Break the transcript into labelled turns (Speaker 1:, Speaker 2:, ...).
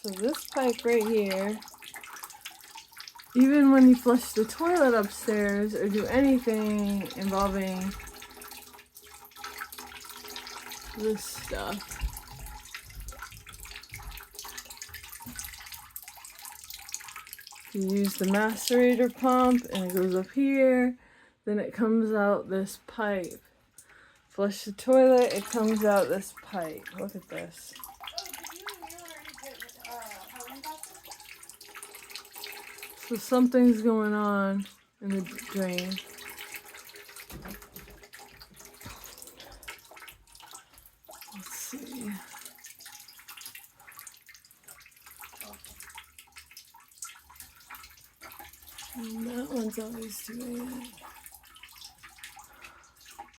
Speaker 1: So this pipe right here, even when you flush the toilet upstairs or do anything involving this stuff, you use the macerator pump and it goes up here, then it comes out this pipe. Flush the toilet, it comes out this pipe. Look at this. So something's going on in the drain. Let's see. And that one's always doing it.